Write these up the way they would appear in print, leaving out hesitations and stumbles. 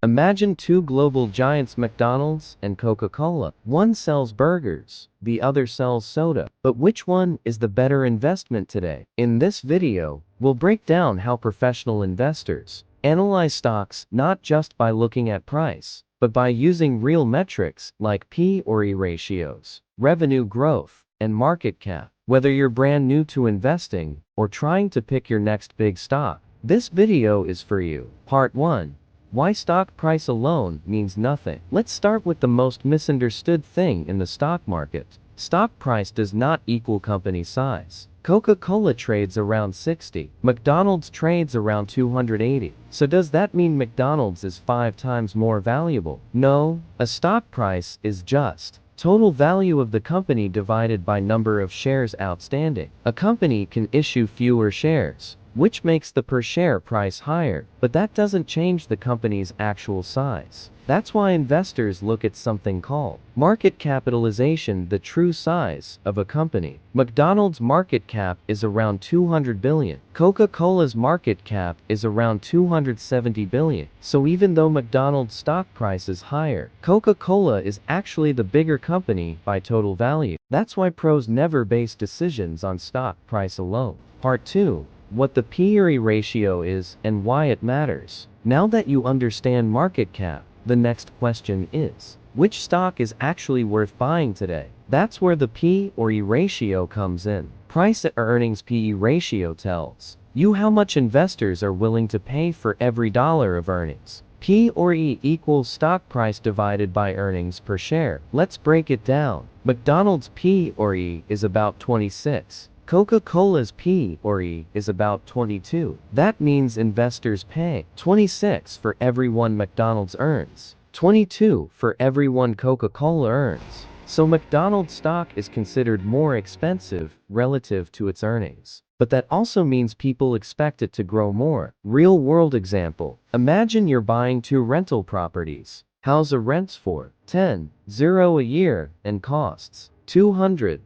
Imagine two global giants, McDonald's and Coca-Cola. One sells burgers, the other sells soda. But which one is the better investment today? In this video, we'll break down how professional investors analyze stocks not just by looking at price, but by using real metrics like P or E ratios, revenue growth, and market cap. Whether you're brand new to investing or trying to pick your next big stock, this video is for you. Part 1. Why stock price alone means nothing. Let's start with the most misunderstood thing in the stock market. Stock price does not equal company size. Coca-Cola trades around 60. McDonald's trades around 280. So does that mean McDonald's is 5 times more valuable? No, a stock price is just total value of the company divided by number of shares outstanding. A company can issue fewer shares, which makes the per share price higher, but that doesn't change the company's actual size. That's why investors look at something called market capitalization, the true size of a company. McDonald's market cap is around 200 billion. Coca-Cola's market cap is around 270 billion. So even though McDonald's stock price is higher, Coca-Cola is actually the bigger company by total value. That's why pros never base decisions on stock price alone. Part 2. What the P/E ratio is and why it matters. Now that you understand market cap, the next question is, which stock is actually worth buying today? That's where the P/E ratio comes in. Price to earnings P/E ratio tells you how much investors are willing to pay for every dollar of earnings. P/E equals stock price divided by earnings per share. Let's break it down. McDonald's P/E is about 26. Coca-Cola's P/E is about 22. That means investors pay 26 for every one McDonald's earns, 22 for every one Coca-Cola earns. So McDonald's stock is considered more expensive relative to its earnings. But that also means people expect it to grow more. Real world example. Imagine you're buying 2 rental properties. House A rents for $10,000 a year and costs $200,000.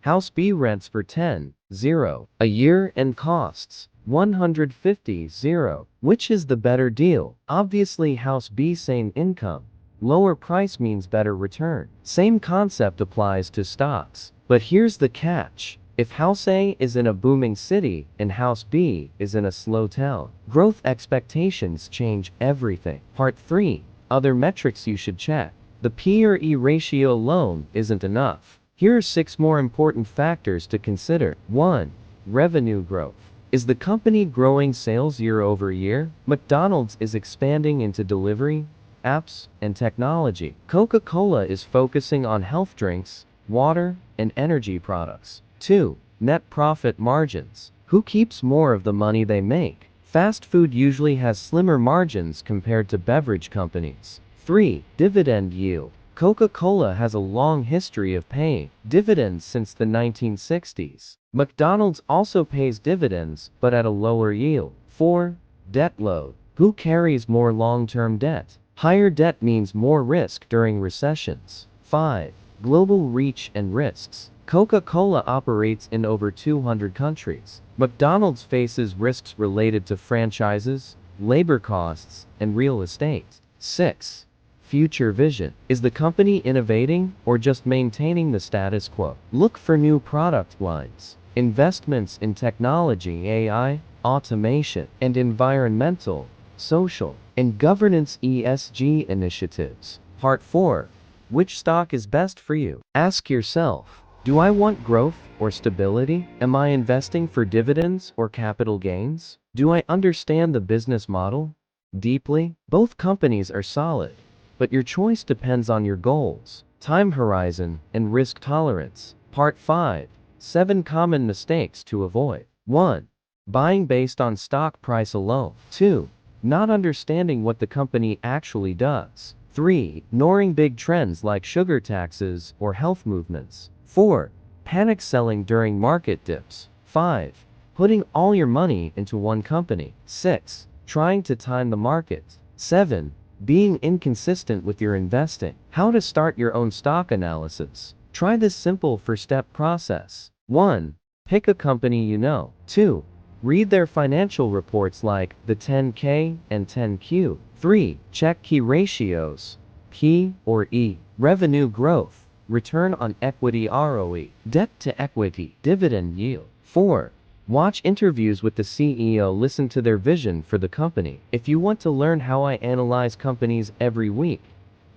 House B rents for $10,000 a year and costs $150,000. Which is the better deal? Obviously House B. Same income, lower price means better return. Same concept applies to stocks. But here's the catch. If House A is in a booming city and House B is in a slow town, growth expectations change everything. Part 3. Other metrics you should check. The P/E ratio alone isn't enough. Here are 6 more important factors to consider. 1. Revenue growth. Is the company growing sales year over year? McDonald's is expanding into delivery, apps, and technology. Coca-Cola is focusing on health drinks, water, and energy products. 2. Net profit margins. Who keeps more of the money they make? Fast food usually has slimmer margins compared to beverage companies. 3. Dividend yield. Coca-Cola has a long history of paying dividends since the 1960s. McDonald's also pays dividends, but at a lower yield. 4. Debt load. Who carries more long-term debt? Higher debt means more risk during recessions. 5. Global reach and risks. Coca-Cola operates in over 200 countries. McDonald's faces risks related to franchises, labor costs, and real estate. 6. Future vision. Is the company innovating or just maintaining the status quo? Look for new product lines, investments in technology, AI, automation, and environmental, social, and governance (ESG) initiatives. Part 4. Which stock is best for you? Ask yourself, do I want growth or stability? Am I investing for dividends or capital gains? Do I understand the business model deeply? Both companies are solid, but your choice depends on your goals, time horizon, and risk tolerance. Part 5. 7 common mistakes to avoid. 1. Buying based on stock price alone. 2. Not understanding what the company actually does. 3. Ignoring big trends like sugar taxes or health movements. 4. Panic selling during market dips. 5. Putting all your money into one company. 6. Trying to time the market. 7. Being inconsistent with your investing. How to start your own stock analysis. Try this simple 4-step process. 1. Pick a company you know. 2. Read their financial reports like the 10K and 10Q. 3. Check key ratios. P or E. Revenue growth, return on equity ROE, debt to equity, dividend yield. 4. Watch interviews with the CEO, listen to their vision for the company. If you want to learn how I analyze companies every week,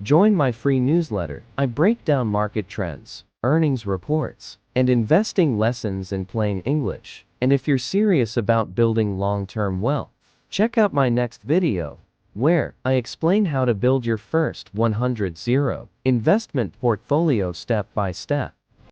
join my free newsletter. I break down market trends, earnings reports, and investing lessons in plain English. And if you're serious about building long-term wealth, check out my next video, where I explain how to build your first 100 investment portfolio step by step.